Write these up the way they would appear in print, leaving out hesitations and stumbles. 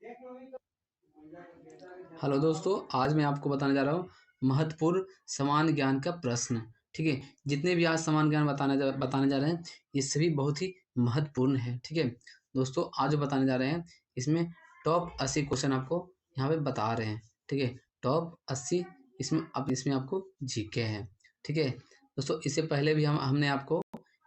Hello दोस्तों, आज मैं आपको बताने जा रहा हूँ महत्वपूर्ण समान ज्ञान का प्रश्न। ठीक है, जितने भी आज समान ज्ञान बताने जा रहे हैं, ये सभी बहुत ही महत्वपूर्ण है। ठीक है दोस्तों, आज जो बताने जा रहे हैं इसमें टॉप 80 क्वेश्चन आपको यहाँ पे बता रहे हैं। ठीक है, टॉप 80 इसमें आपको जीके हैं। ठीक है दोस्तों, इससे पहले भी हमने आपको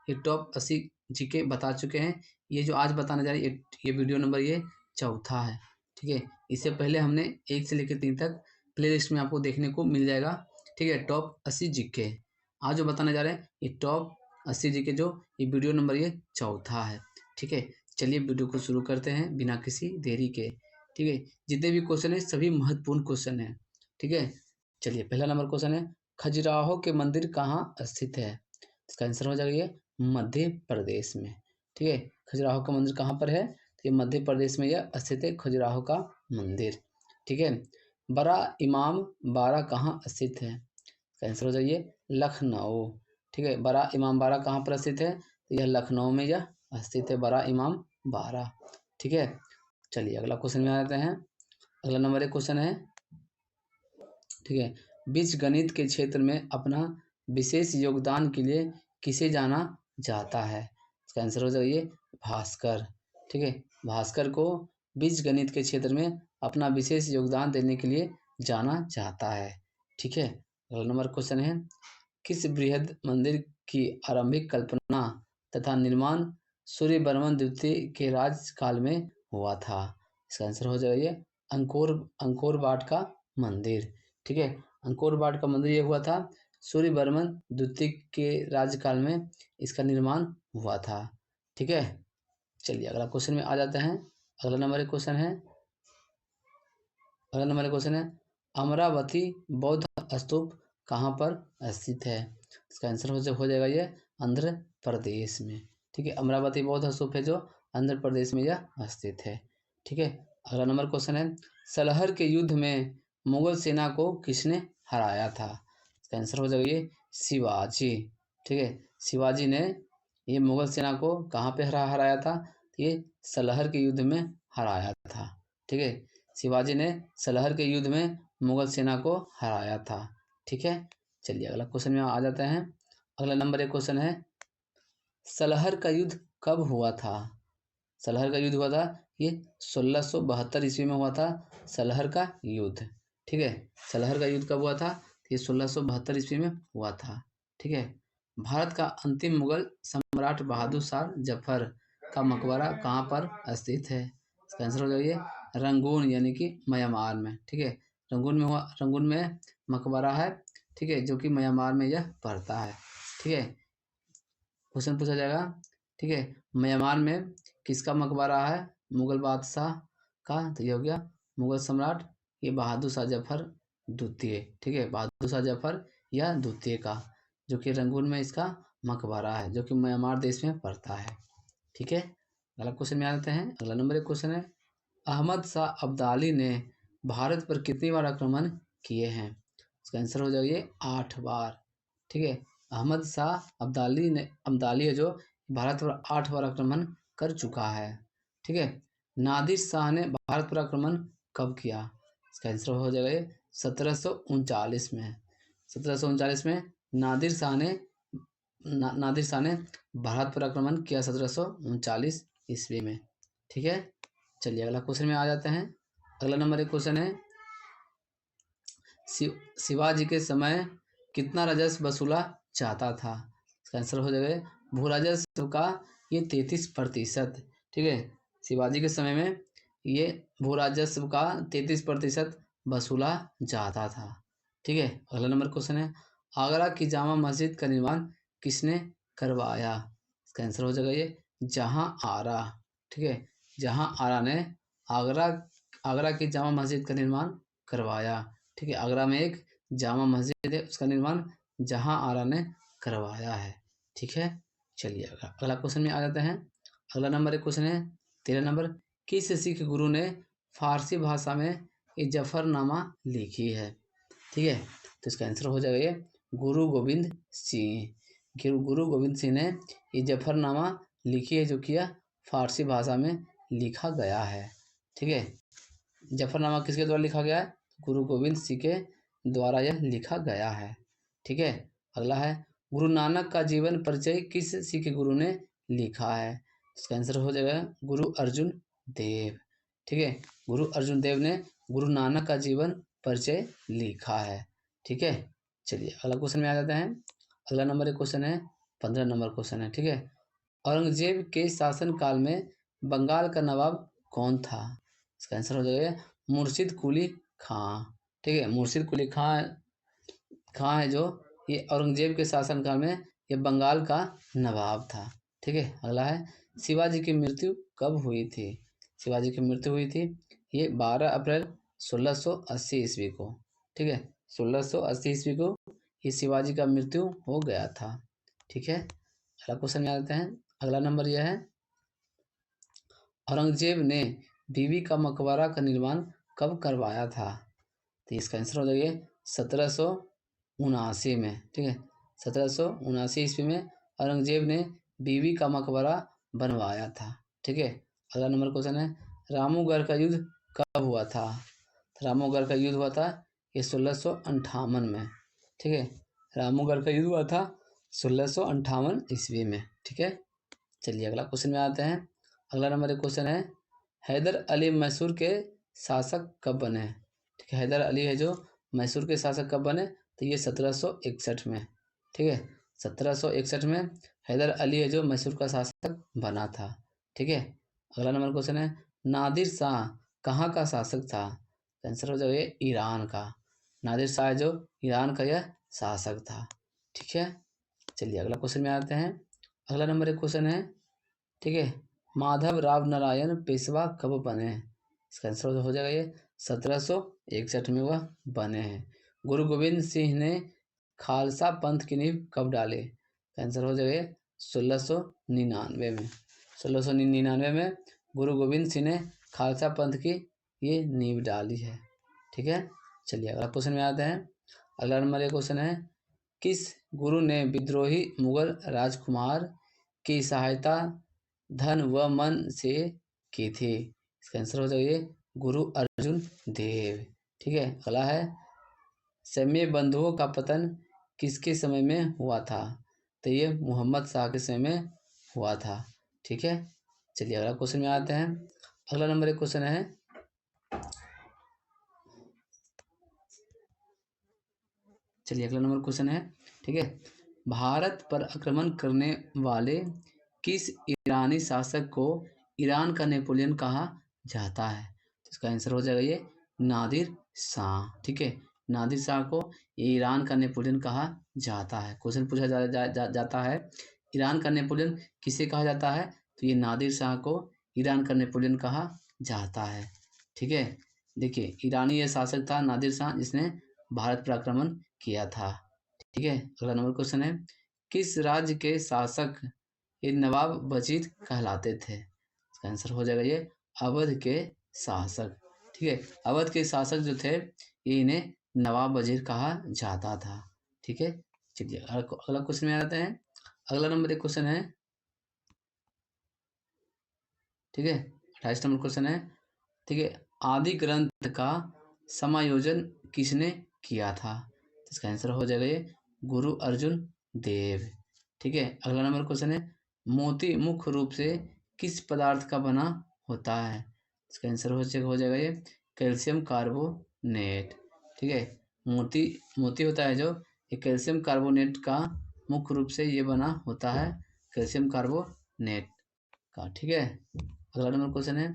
ये टॉप 80 जीके बता चुके हैं। ये जो आज बताने जा रहे हैं ये वीडियो नंबर ये चौथा है। ठीक है, इससे पहले हमने 1 से लेकर 3 तक प्लेलिस्ट में आपको देखने को मिल जाएगा। ठीक है, टॉप 80 जीके आज जो बताने जा रहे हैं ये टॉप 80 जीके जो ये वीडियो नंबर ये चौथा है। ठीक है, चलिए वीडियो को शुरू करते हैं बिना किसी देरी के। ठीक है, जितने भी क्वेश्चन है सभी महत्वपूर्ण क्वेश्चन है। ठीक है, चलिए पहला नंबर क्वेश्चन है, खजुराहो के मंदिर कहाँ स्थित है? इसका आंसर हो जाएगा ये मध्य प्रदेश में। ठीक है, खजुराहो का मंदिर कहाँ पर है? तो ये मध्य प्रदेश में यह स्थित है, खजुराहो का मंदिर। ठीक है, बड़ा इमाम बाड़ा कहाँ स्थित है? इसका आंसर हो जाइए लखनऊ। ठीक है, बड़ा इमाम बाड़ा कहाँ पर स्थित है? तो यह लखनऊ में यह स्थित है, बड़ा इमाम बाड़ा। ठीक है, चलिए अगला क्वेश्चन में आ जाते हैं। अगला नंबर 1 क्वेश्चन है, ठीक है, बीज गणित के क्षेत्र में अपना विशेष योगदान के लिए किसे जाना जाता है? इसका आंसर हो जाइए भास्कर। ठीक है, भास्कर को बीज गणित के क्षेत्र में अपना विशेष योगदान देने के लिए जाना जाता है। ठीक है, अगला नंबर क्वेश्चन है, किस बृहद मंदिर की आरंभिक कल्पना तथा निर्माण सूर्यवर्मन द्वितीय के राजकाल में हुआ था? इसका आंसर हो जाइए अंकोर वाट का मंदिर। ठीक है, अंकोर वाट का मंदिर ये हुआ था सूर्यवर्मन द्वितीय के राज्यकाल में इसका निर्माण हुआ था। ठीक है, चलिए अगला क्वेश्चन में आ जाते हैं। अगला नंबर 1 क्वेश्चन है, अगला नंबर 1 क्वेश्चन है, अमरावती बौद्ध स्तूप कहाँ पर स्थित है? इसका आंसर हो जाएगा ये आंध्र प्रदेश में। ठीक है, अमरावती बौद्ध स्तूप है जो आंध्र प्रदेश में यह स्थित है। ठीक है, अगला नंबर क्वेश्चन है, सलहर के युद्ध में मुगल सेना को किसने हराया था? इसका आंसर हो जाएगा ये शिवाजी। ठीक है, शिवाजी ने ये मुगल सेना को कहाँ पे हराया था? तो ये सलहर के युद्ध में हराया था। ठीक है, शिवाजी ने सलहर के युद्ध में मुगल सेना को हराया था। ठीक है, चलिए अगला क्वेश्चन में आ जाते हैं। अगला नंबर 1 क्वेश्चन है, सलहर का युद्ध कब हुआ था? सलहर का युद्ध हुआ था ये 1672 ईस्वी में हुआ था, सलहर का युद्ध। ठीक है, सलहर का युद्ध कब हुआ था? ये 1672 ईस्वी में हुआ था। ठीक है, भारत का अंतिम मुगल सम्राट बहादुर शाह जफर का मकबरा कहाँ पर स्थित है? इसका आंसर हो जाइए रंगून यानी कि म्यांमार में। ठीक है, रंगून में मकबरा है। ठीक है, जो कि म्यांमार में यह पड़ता है। ठीक है, क्वेश्चन पूछा जाएगा। ठीक है, म्यांमार में किसका मकबरा है मुगल बादशाह का? तो ये हो गया मुगल सम्राट ये बहादुर शाह जफर द्वितीय। ठीक है, बहादुर शाह जफर या द्वितीय का, जो कि रंगून में इसका मकबरा है, जो कि म्यांमार देश में पड़ता है। ठीक है, अगला क्वेश्चन में आ जाते हैं। अगला नंबर 1 क्वेश्चन है, अहमद शाह अब्दाली ने भारत पर कितनी बार आक्रमण किए हैं? इसका आंसर हो जाइए 8 बार। ठीक है, अहमद शाह अब्दाली है जो भारत पर 8 बार आक्रमण कर चुका है। ठीक है, नादिर शाह ने भारत पर आक्रमण कब किया? इसका आंसर हो जाएगा 1739 में। 1739 में नादिर शाह ने भारत पर आक्रमण किया 1739 ईस्वी में। ठीक है, चलिए अगला क्वेश्चन में आ जाते हैं। अगला नंबर 1 क्वेश्चन है, शिवाजी के समय कितना राजस्व वसूला जाता था? इसका आंसर हो जाएगा भू राजस्व का ये 33%। ठीक है, शिवाजी के समय में ये भू राजस्व का 33% वसूला जाता था। ठीक है, अगला नंबर क्वेश्चन है, आगरा की जामा मस्जिद का निर्माण किसने करवाया? इसका आंसर हो जाएगा ये जहां आरा। ठीक है, जहां आरा ने आगरा आगरा की जामा मस्जिद का निर्माण करवाया। ठीक है, आगरा में एक जामा मस्जिद है, उसका निर्माण जहां आरा ने करवाया है। ठीक है, चलिए अगला क्वेश्चन में आ जाते हैं। अगला नंबर 1 क्वेश्चन है 13 नंबर, किस सिख गुरु ने फारसी भाषा में ये जफरनामा लिखी है? ठीक है, तो इसका आंसर हो जाएगा ये गुरु गोविंद सिंह। गुरु गोविंद सिंह ने ये जफरनामा लिखी है, जो कि यह फारसी भाषा में लिखा गया है। ठीक है, जफरनामा किसके द्वारा लिखा गया है? गुरु गोविंद सिंह के द्वारा यह लिखा गया है। ठीक है, अगला है गुरु नानक का जीवन परिचय किस सिख गुरु ने लिखा है? इसका आंसर हो जाएगा गुरु अर्जुन देव। ठीक है, गुरु अर्जुन देव ने गुरु नानक का जीवन परिचय लिखा है। ठीक है, चलिए अगला क्वेश्चन में आ जाते हैं। अगला नंबर एक क्वेश्चन है, 15 नंबर क्वेश्चन है। ठीक है, औरंगजेब के शासन काल में बंगाल का नवाब कौन था? इसका आंसर हो जाएगा मुर्शिद कुली खां। ठीक है, मुर्शिद कुली खां है जो ये औरंगजेब के शासनकाल में ये बंगाल का नवाब था। ठीक है, अगला है शिवाजी की मृत्यु कब हुई थी? शिवाजी की मृत्यु हुई थी ये 12 अप्रैल 1680 ईस्वी को। ठीक है, 1680 ईस्वी को ये शिवाजी का मृत्यु हो गया था। ठीक है, अगला क्वेश्चन में आ जाते हैं। अगला नंबर यह है औरंगजेब ने बीवी का मकबरा का निर्माण कब करवाया था? तो इसका आंसर हो जाएगा 1779 में। ठीक है, 1779 ईस्वी में औरंगजेब ने बीवी का मकबरा बनवाया था। ठीक है, अगला नंबर क्वेश्चन है रामूगढ़ का युद्ध कब हुआ था? रामूगढ़ का युद्ध हुआ था ये 1658 में। ठीक है, रामूगढ़ का युद्ध हुआ था 1658 ईस्वी में। ठीक है, चलिए अगला क्वेश्चन में आते हैं। अगला नंबर एक क्वेश्चन है हैदर अली मैसूर के शासक कब बने? ठीक है, हैदर अली है जो मैसूर के शासक कब बने? तो ये 1761 में। ठीक है, 1761 में हैदर अली है जो मैसूर का शासक बना था। ठीक है, अगला नंबर क्वेश्चन है नादिर शाह कहाँ का शासक था? आंसर हो जाएगा ईरान का। नादिर शाह जो ईरान का यह शासक था। ठीक है, चलिए अगला क्वेश्चन में आते हैं। अगला नंबर एक क्वेश्चन है। ठीक है, माधव राव नारायण पेशवा कब बने? इसका आंसर हो जाएगा ये 1761 में वह बने हैं। गुरु गोविंद सिंह ने खालसा पंथ की नींव कब डाली? आंसर हो जाएगा 1699 में। 1699 में गुरु गोविंद सिंह ने खालसा पंथ की ये नींव डाली है। ठीक है, चलिए अगला क्वेश्चन में आते हैं। अगला नंबर एक क्वेश्चन है किस गुरु ने विद्रोही मुगल राजकुमार की सहायता धन व मन से की थी? इसका आंसर हो जाएगा गुरु अर्जुन देव। ठीक है, अगला है सैन्य बंधुओं का पतन किसके समय में हुआ था? तो ये मोहम्मद शाह के समय में हुआ था। ठीक है, चलिए अगला क्वेश्चन में आते हैं। अगला नंबर एक क्वेश्चन है। चलिए अगला नंबर क्वेश्चन है। ठीक है, भारत पर आक्रमण करने वाले किस ईरानी शासक को ईरान का नेपोलियन कहा जाता है? तो इसका आंसर हो जाएगा ये नादिर शाह। ठीक है, नादिर शाह को ईरान का नेपोलियन कहा जाता है। क्वेश्चन पूछा जाता है ईरान का नेपोलियन किसे कहा जाता है? तो ये नादिर शाह को ईरान का नेपोलियन कहा जाता है। ठीक है, देखिए ईरानी यह शासक था नादिर शाह जिसने भारत पर आक्रमण किया था। ठीक है, अगला नंबर क्वेश्चन है किस राज्य के शासक ये नवाब वजीद कहलाते थे? इसका आंसर हो जाएगा ये अवध के शासक। ठीक है, अवध के शासक जो थे ये इन्हें नवाब वजीर कहा जाता था। ठीक है, चलिए अगला क्वेश्चन में आते हैं। अगला नंबर एक क्वेश्चन है। ठीक है, 28 नंबर क्वेश्चन है। ठीक है, आदि ग्रंथ का समायोजन किसने किया था? इसका आंसर हो जाएगा ये गुरु अर्जुन देव। ठीक है, अगला नंबर क्वेश्चन है मोती मुख्य रूप से किस पदार्थ का बना होता है? इसका आंसर हो जाएगा ये कैल्शियम कार्बोनेट। ठीक है, मोती होता है जो ये कैल्शियम कार्बोनेट का मुख्य रूप से ये बना होता है कैल्शियम कार्बोनेट का। ठीक है, अगला नंबर क्वेश्चन है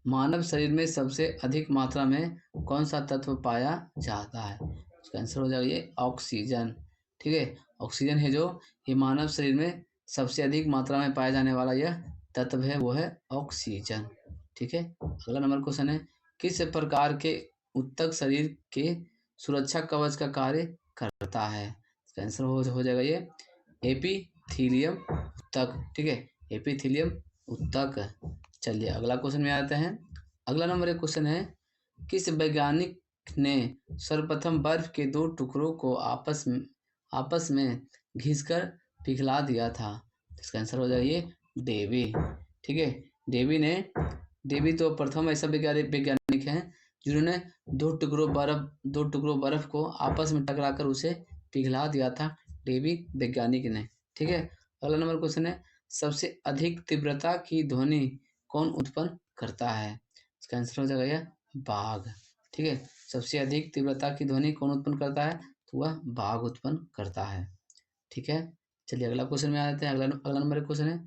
मानव शरीर में सबसे अधिक मात्रा में कौन सा तत्व पाया जाता है? उसका आंसर हो जाएगा ये ऑक्सीजन। ठीक है, ऑक्सीजन है जो ये मानव शरीर में सबसे अधिक मात्रा में पाया जाने वाला यह तत्व है वो है ऑक्सीजन। ठीक है, अगला नंबर क्वेश्चन है किस प्रकार के उत्तक शरीर के सुरक्षा कवच का कार्य करता है? इसका आंसर हो जाएगा ये एपिथीलियम उत्तक। ठीक है, एपिथीलियम उत्तक। चलिए अगला क्वेश्चन में आते हैं। अगला नंबर एक क्वेश्चन है किस वैज्ञानिक ने सर्वप्रथम बर्फ के दो टुकड़ों को आपस में घिसकर पिघला दिया था? इसका आंसर हो जाएगा ये डेवी। ठीक है, डेवी ने डेवी तो प्रथम ऐसा वैज्ञानिक हैं जिन्होंने दो टुकड़ों बर्फ को आपस में टकराकर उसे पिघला दिया था। डेवी वैज्ञानिक ने। ठीक है। अगला नंबर क्वेश्चन है, सबसे अधिक तीव्रता की ध्वनि कौन उत्पन्न करता है? इसका आंसर हो जाएगा यह बाघ। ठीक है। सबसे अधिक तीव्रता की ध्वनि कौन उत्पन्न करता है? तो वह बाघ उत्पन्न करता है। ठीक है। चलिए अगला क्वेश्चन में आ जाते हैं। अगला नंबर क्वेश्चन है,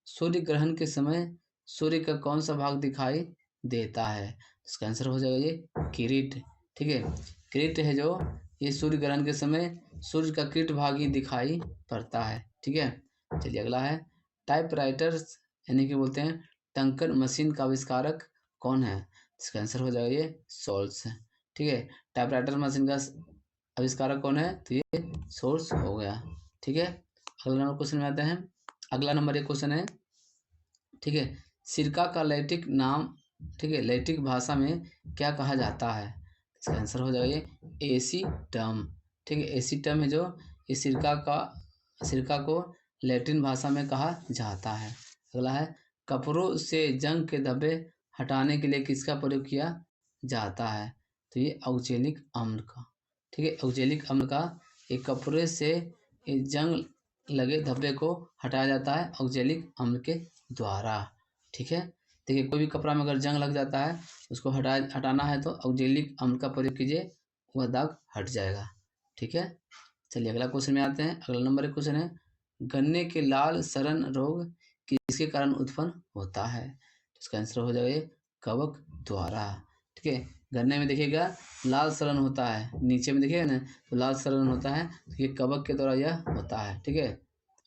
सूर्य ग्रहण के समय सूर्य का कौन सा भाग दिखाई देता है? इसका आंसर हो जाएगा ये किरीट। ठीक है। किरीट है जो, ये सूर्य ग्रहण के समय सूर्य का किरीट भाग ही दिखाई पड़ता है। ठीक है। चलिए अगला है, टाइपराइटर्स यानी कि बोलते हैं टंकन मशीन का आविष्कारक कौन है? इसका आंसर हो जाएगा ये सोल्स। ठीक है। टाइपराइटर मशीन का आविष्कारक कौन है? तो ये सोल्स हो गया। ठीक है। अगला नंबर क्वेश्चन में आते हैं। अगला नंबर एक क्वेश्चन है, ठीक है, सिरका का लैटिक नाम, ठीक है, लैटिक भाषा में क्या कहा जाता है? इसका आंसर हो जाएगा ये एसीटम। ठीक है। एसीटम है जो, ये सिरका को लैटिन भाषा में कहा जाता है। अगला है, कपड़ों से जंग के धब्बे हटाने के लिए किसका प्रयोग किया जाता है? तो ये ऑक्जेलिक अम्ल का। ठीक है। ऑक्जेलिक अम्ल का, एक कपड़े से ये जंग लगे धब्बे को हटाया जाता है ऑक्जेलिक अम्ल के द्वारा। ठीक है। देखिए कोई भी कपड़ा में अगर जंग लग जाता है, उसको हटाना है तो ऑक्जेलिक अम्ल का प्रयोग कीजिए, वह दाग हट जाएगा। ठीक है। चलिए अगला क्वेश्चन में आते हैं। अगला नंबर एक क्वेश्चन है, गन्ने के लाल सड़न रोग किसके कारण उत्पन्न होता है? इसका आंसर हो जाएगा कवक द्वारा। ठीक है। गन्ने में देखिएगा लाल सड़न होता है, नीचे में देखिएगा ना तो लाल सड़न होता है, तो ये कवक के द्वारा यह होता है। ठीक है।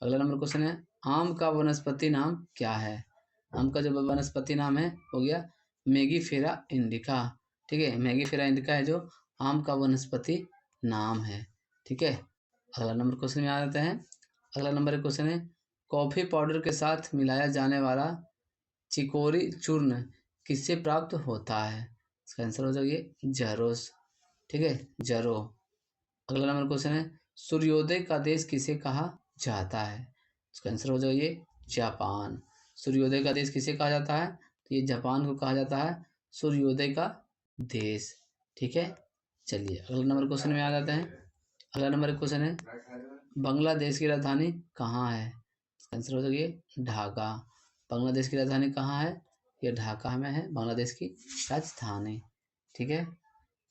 अगला नंबर क्वेश्चन है, आम का वनस्पति नाम क्या है? आम का जो वनस्पति नाम है हो गया मेगीफेरा इंडिका। ठीक है। मेगीफेरा इंडिका है जो आम का वनस्पति नाम है। ठीक है। अगला नंबर क्वेश्चन में आ जाते हैं। अगला नंबर क्वेश्चन है, कॉफी पाउडर के साथ मिलाया जाने वाला चिकोरी चूर्ण किससे प्राप्त होता है? इसका आंसर हो जाएगा जरोस। ठीक है, जरो। अगला नंबर क्वेश्चन है, सूर्योदय का देश किसे कहा जाता है? इसका आंसर हो जाएगा ये जापान। सूर्योदय का देश किसे कहा जाता है? तो ये जापान को कहा जाता है सूर्योदय का देश। ठीक है। चलिए अगला नंबर क्वेश्चन में आ जाते हैं। अगला नंबर क्वेश्चन है, बांग्लादेश की राजधानी कहाँ है? इसका आंसर हो जाएगा ढाका। बांग्लादेश की राजधानी कहाँ है? ये ढाका में है बांग्लादेश की राजधानी। ठीक है।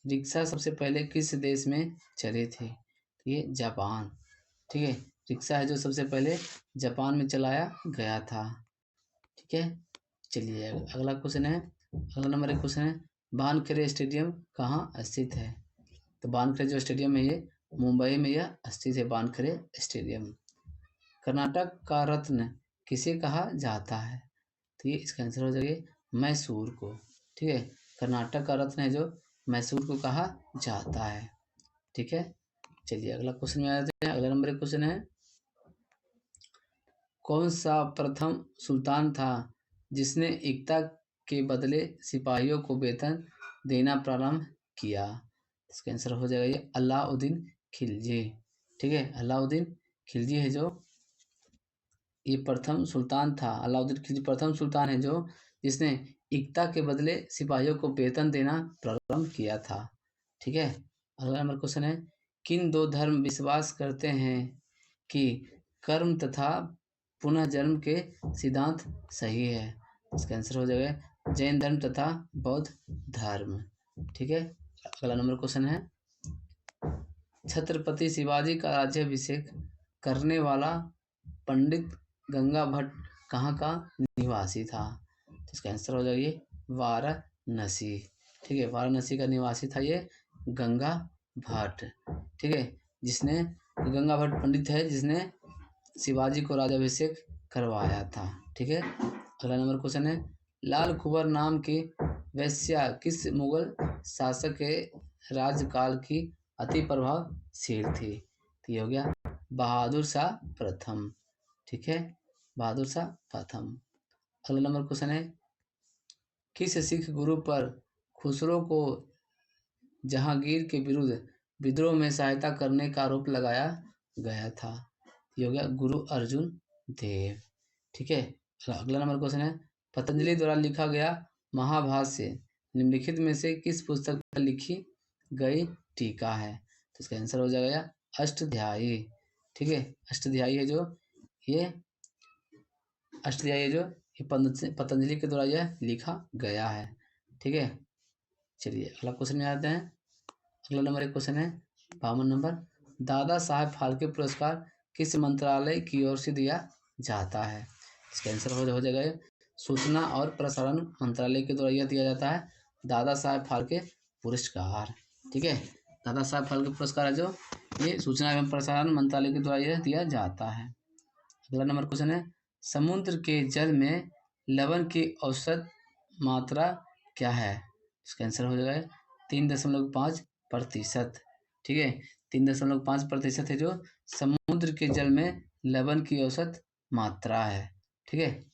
रिक्शा सबसे पहले किस देश में चली थी? तो ये जापान। ठीक है। रिक्शा है जो सबसे पहले जापान में चलाया गया था। ठीक है। चलिए अगला क्वेश्चन है। अगला नंबर एक क्वेश्चन है, वानखेड़े स्टेडियम कहाँ स्थित है? तो वानखेड़े जो स्टेडियम है ये मुंबई में यह स्थित है, वानखेड़े स्टेडियम। कर्नाटक का रत्न किसे कहा जाता है? तो ये इसका आंसर हो जाएगा मैसूर को। ठीक है। कर्नाटक का रत्न है जो मैसूर को कहा जाता है। ठीक है। चलिए अगला क्वेश्चन में आ जाते हैं। अगला नंबर एक क्वेश्चन है, कौन सा प्रथम सुल्तान था जिसने एकता के बदले सिपाहियों को वेतन देना प्रारंभ किया? इसका आंसर हो जाएगा ये अलाउद्दीन खिलजी। ठीक है। अलाउद्दीन खिलजी है जो, ये प्रथम सुल्तान था। अलाउद्दीन खिलजी प्रथम सुल्तान है जो, जिसने एकता के बदले सिपाहियों को वेतन देना प्रारंभ किया था। ठीक है। अगला नंबर क्वेश्चन है, किन दो धर्म विश्वास करते हैं कि कर्म तथा पुनः जन्म के सिद्धांत सही है? इसका आंसर हो जाएगा जैन धर्म तथा बौद्ध धर्म। ठीक है। अगला नंबर क्वेश्चन है, छत्रपति शिवाजी का राज्याभिषेक करने वाला पंडित गंगा भट्ट कहाँ का निवासी था? तो इसका आंसर हो जाएगा वाराणसी। ठीक है। वाराणसी का निवासी था ये गंगा भट्ट। ठीक है। जिसने, गंगा भट्ट पंडित है जिसने शिवाजी को राज्याभिषेक करवाया था। ठीक है। अगला नंबर क्वेश्चन है, लाल कुंवर नाम की वेश्या किस मुगल शासक के राज्यकाल की अति प्रभावशील थी? तो ये हो गया बहादुर शाह प्रथम। ठीक है। बहादुर शाह प्रथम। अगला नंबर क्वेश्चन है, किस सिख गुरु पर खुसरो को जहांगीर के विरुद्ध विद्रोह में सहायता करने का आरोप लगाया गया था? ये हो गया गुरु अर्जुन देव। ठीक है। अगला नंबर क्वेश्चन है, पतंजलि द्वारा लिखा गया महाभाष्य निम्नलिखित में से किस पुस्तक पर लिखी गई टीका है? तो इसका आंसर हो जाएगा अष्टाध्यायी। ठीक है, अष्टाध्यायी है जो ये अष्टाध्यायी है जो ये पतंजलि के द्वारा यह लिखा गया है। ठीक है, चलिए अगला क्वेश्चन में आते हैं। अगला नंबर एक क्वेश्चन है 52 नंबर। दादा साहेब फाल्के पुरस्कार किस मंत्रालय की ओर से दिया जाता है? इसका आंसर हो जाएगा सूचना और प्रसारण मंत्रालय के द्वारा यह दिया जाता है दादा साहेब फाल्के पुरस्कार। ठीक है, दादा साहेब फाल्के पुरस्कार है जो ये सूचना एवं प्रसारण मंत्रालय के द्वारा यह दिया जाता है। अगला नंबर क्वेश्चन है समुद्र के जल में लवण की औसत मात्रा क्या है? इसका आंसर हो जाएगा 3.5%। ठीक है, 3.5% है जो समुद्र के जल में लवण की औसत मात्रा है। ठीक है,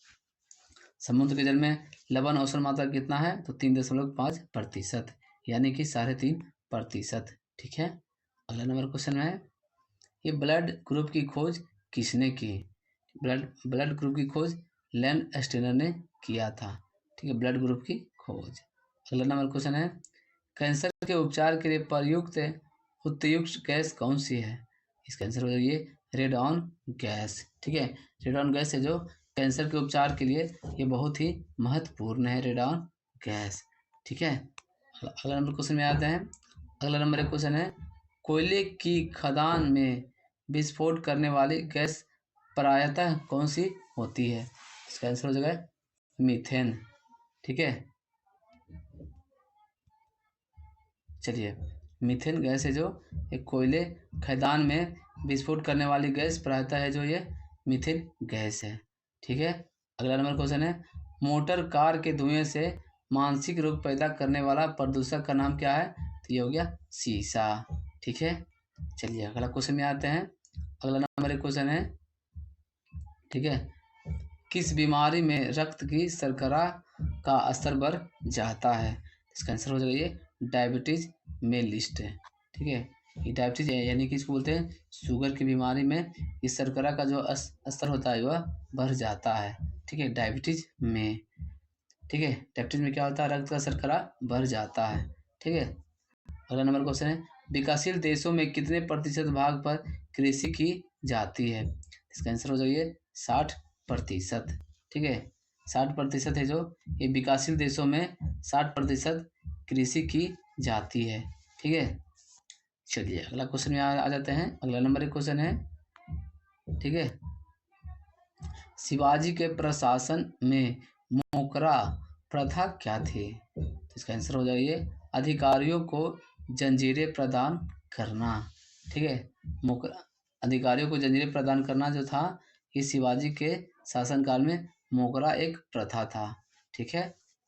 समुद्र के जल में लवण औसत मात्रा कितना है? तो 3.5%, यानी कि 3.5%। ठीक है, अगला नंबर क्वेश्चन है ये ब्लड ग्रुप की खोज किसने की? ब्लड ग्रुप की खोज लैंड स्टेनर ने किया था। ठीक है, ब्लड ग्रुप की खोज। अगला नंबर क्वेश्चन है कैंसर के उपचार के लिए प्रयुक्त उत्तयुक्त गैस कौन सी है? इसका आंसर हो जाएगा रेडॉन गैस। ठीक है, रेडॉन गैस है जो कैंसर के उपचार के लिए ये बहुत ही महत्वपूर्ण है, रेडॉन गैस। ठीक है, अगला नंबर क्वेश्चन में आते हैं। अगला नंबर एक क्वेश्चन है कोयले की खदान में विस्फोट करने वाली गैस प्रायतः कौन सी होती है? इसका आंसर हो जाएगा मीथेन। ठीक है, चलिए मीथेन गैस है जो एक कोयले खदान में विस्फोट करने वाली गैस प्रायतः है जो ये मीथेन गैस है। ठीक है, अगला नंबर क्वेश्चन है मोटर कार के धुएं से मानसिक रोग पैदा करने वाला प्रदूषक का नाम क्या है? तो ये हो गया शीशा। ठीक है, चलिए अगला क्वेश्चन में आते हैं। अगला नंबर एक क्वेश्चन है ठीक है किस बीमारी में रक्त की शर्करा का स्तर बढ़ जाता है? इसका आंसर हो जाएगा ये डायबिटीज में लिस्ट है। ठीक है, ये डायबिटीज यानी कि इसको बोलते हैं शुगर की बीमारी में इस शर्करा का जो स्तर होता है वह बढ़ जाता है। ठीक है, डायबिटीज में। ठीक है, डायबिटीज में क्या होता है? रक्त का शर्करा बढ़ जाता है। ठीक है, अगला नंबर क्वेश्चन है विकासशील देशों में कितने प्रतिशत भाग पर कृषि की जाती है? इसका आंसर हो जाइए 60%। ठीक है, 60% है जो ये विकासशील देशों में 60% कृषि की जाती है। ठीक है, चलिए अगला क्वेश्चन में आ जाते हैं। अगला नंबर एक क्वेश्चन है ठीक है शिवाजी के प्रशासन में मोकरा प्रथा क्या थी? तो इसका आंसर हो जाइए अधिकारियों को जंजीरें प्रदान करना। ठीक है, मोकरा अधिकारियों को जंजीरें प्रदान करना जो था ये शिवाजी के शासनकाल में मोकरा एक प्रथा था। ठीक है,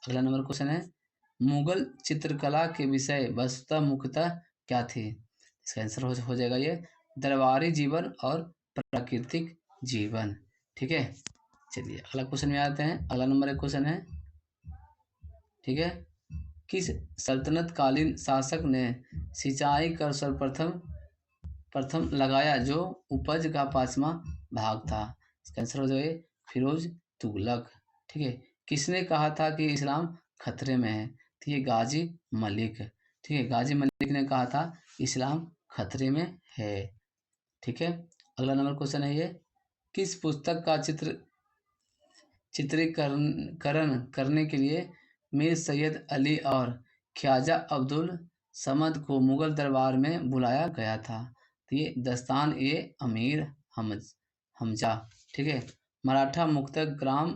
अगला नंबर क्वेश्चन है मुगल चित्रकला के विषय वस्तुतः मुख्यतः क्या थी? इसका आंसर हो जाएगा ये दरबारी जीवन और प्राकृतिक जीवन। ठीक है, चलिए अगला क्वेश्चन में आते हैं। अगला नंबर एक क्वेश्चन है ठीक है किस सल्तनत कालीन शासक ने सिंचाई कर सर्वप्रथम लगाया जो उपज का 5वां भाग था? इसका आंसर हो जाएगा फिरोज तुगलक। ठीक है, किसने कहा था कि इस्लाम खतरे में है? तो ये गाजी मलिक। ठीक है, गाजी मलिक ने कहा था इस्लाम खतरे में है। ठीक है, अगला नंबर क्वेश्चन है ये किस पुस्तक का चित्रीकरण करने के लिए मीर सैयद अली और ख्वाजा अब्दुल समद को मुगल दरबार में बुलाया गया था? तो ये दस्तान ए अमीर हमजा। ठीक है, मराठा मुक्त ग्राम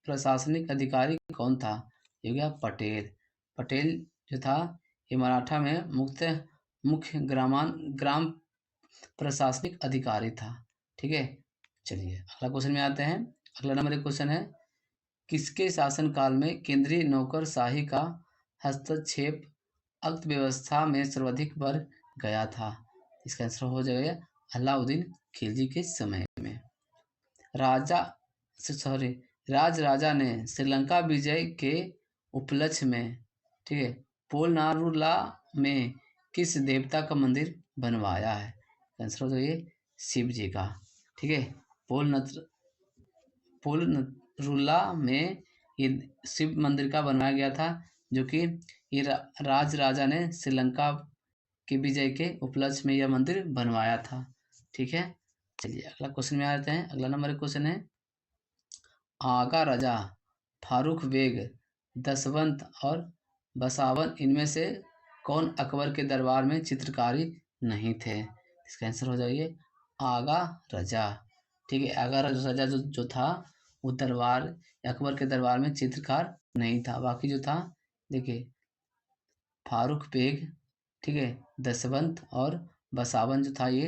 प्रशासनिक अधिकारी कौन था? ये हो गया पटेल। पटेल जो था ये मराठा में मुख्य ग्राम प्रशासनिक अधिकारी था। ठीक है, चलिए अगला क्वेश्चन में आते हैं। अगला नंबर एक क्वेश्चन है किसके शासनकाल में केंद्रीय नौकरशाही का हस्तक्षेप अर्थव्यवस्था में सर्वाधिक बढ़ गया था? इसका आंसर हो जाएगा अलाउद्दीन खिलजी के समय में। राजा ने श्रीलंका विजय के उपलक्ष्य में ठीक है पोलनारुला में किस देवता का मंदिर बनवाया है? आंसर हो जाइए शिव जी का। ठीक है, पोलनरुला में ये शिव मंदिर का बनवाया गया था, जो कि ये राजा ने श्रीलंका के विजय के उपलक्ष्य में यह मंदिर बनवाया था। ठीक है, चलिए अगला क्वेश्चन में आ जाते हैं। अगला नंबर क्वेश्चन है, आगा रजा, फारूक बेग, दसवंत और बसावन इनमें से कौन अकबर के दरबार में चित्रकारी नहीं थे? इसका आंसर हो जाइए आगा रजा। ठीक है, आगा रजा जो था वो दरबार अकबर के दरबार में चित्रकार नहीं था। बाकी जो था देखिए फारूक बेग, ठीक है, दसवंत और बसावन जो था ये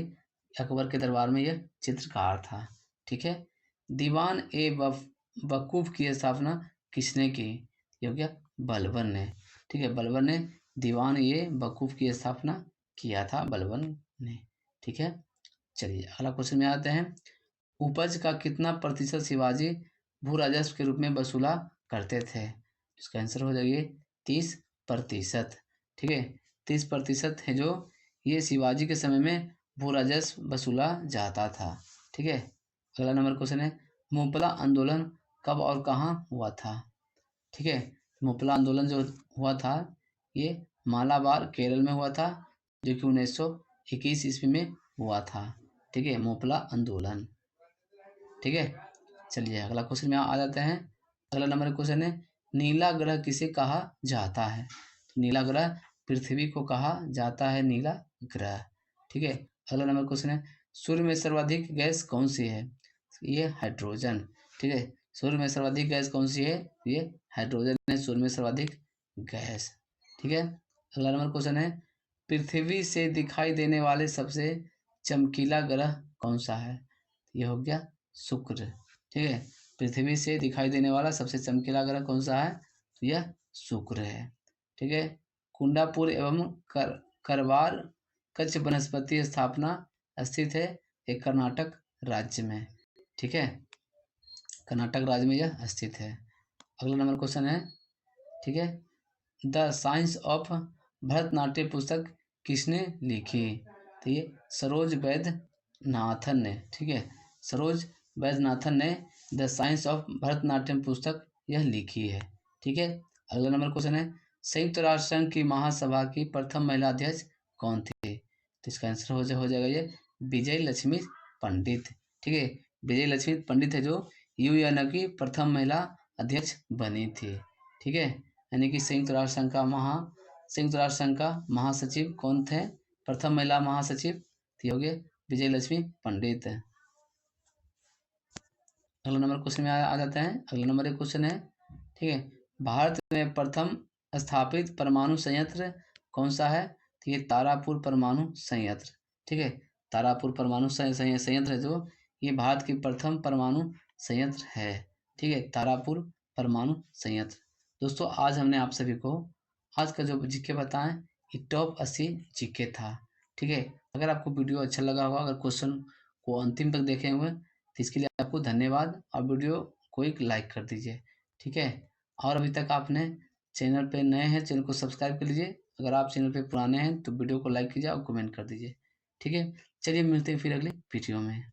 अकबर के दरबार में यह चित्रकार था। ठीक है, दीवान ए वकूफ की स्थापना किसने की? ये हो गया बलबन ने। ठीक है, बलबन ने दीवान ए वकूफ की स्थापना किया था, बलबन ने। ठीक है, चलिए अगला क्वेश्चन में आते हैं। उपज का कितना प्रतिशत शिवाजी भू राजस्व के रूप में वसूला करते थे? इसका आंसर हो जाइए 30%। ठीक है, 30% है जो ये शिवाजी के समय में भू राजस्व वसूला जाता था। ठीक है, अगला नंबर क्वेश्चन है, मुपला आंदोलन कब और कहाँ हुआ था? ठीक है, मुपला आंदोलन जो हुआ था ये मालाबार केरल में हुआ था, जो कि 1921 ईस्वी में हुआ था। ठीक है, मुपला आंदोलन। ठीक है, चलिए अगला क्वेश्चन में आ जाते हैं। अगला नंबर क्वेश्चन है, नीला ग्रह किसे कहा जाता है? तो नीला ग्रह पृथ्वी को कहा जाता है, नीला ग्रह। ठीक है, अगला नंबर क्वेश्चन है, सूर्य में सर्वाधिक गैस कौन सी है? ये हाइड्रोजन। ठीक है, सूर्य में सर्वाधिक गैस कौन सी है? ये हाइड्रोजन है सूर्य में सर्वाधिक गैस। ठीक है, अगला नंबर क्वेश्चन है, पृथ्वी से दिखाई देने वाले सबसे चमकीला ग्रह कौन सा है? ये हो गया शुक्र। ठीक है, पृथ्वी से दिखाई देने वाला सबसे चमकीला ग्रह कौन सा है? तो यह शुक्र है। ठीक है, कुंडापुर एवं करवार कच्छ वनस्पति स्थापना स्थित है एक कर्नाटक राज्य में। ठीक है, कर्नाटक राज्य में यह स्थित है। अगला नंबर क्वेश्चन है, ठीक है, द साइंस ऑफ भरतनाट्यम पुस्तक किसने लिखी? तो ये सरोज वैद्यनाथन ने। ठीक है, सरोज वैद्यनाथन ने द साइंस ऑफ भरतनाट्यम पुस्तक यह लिखी है। ठीक है, अगला नंबर क्वेश्चन है, संयुक्त राष्ट्र संघ की महासभा की प्रथम महिला अध्यक्ष कौन थी? तो इसका आंसर हो जाएगा ये विजय लक्ष्मी पंडित। ठीक है, विजय लक्ष्मी पंडित है जो यूएन की प्रथम महिला अध्यक्ष बनी थी। ठीक है, यानी कि संयुक्त राष्ट्र संघ का महासचिव कौन थे? प्रथम महिला महासचिव थी हो गए विजय लक्ष्मी पंडित। अगला नंबर क्वेश्चन में आ जाते हैं। अगला नंबर एक क्वेश्चन है, ठीक है, भारत में प्रथम स्थापित परमाणु संयंत्र कौन सा है? तो ये तारापुर परमाणु संयंत्र। ठीक है, तारापुर परमाणु संयंत्र है जो ये भारत की प्रथम परमाणु संयंत्र है। ठीक है, तारापुर परमाणु संयंत्र। दोस्तों आज हमने आप सभी को आज का जो जीके बताएं ये टॉप 80 जीके था। ठीक है, अगर आपको वीडियो अच्छा लगा होगा, अगर क्वेश्चन को अंतिम तक देखे हुए तो इसके लिए आपको धन्यवाद और वीडियो को एक लाइक कर दीजिए। ठीक है, और अभी तक आपने चैनल पे नए हैं चैनल को सब्सक्राइब कर लीजिए। अगर आप चैनल पे पुराने हैं तो वीडियो को लाइक कीजिए और कमेंट कर दीजिए। ठीक है, चलिए मिलते हैं फिर अगली वीडियो में।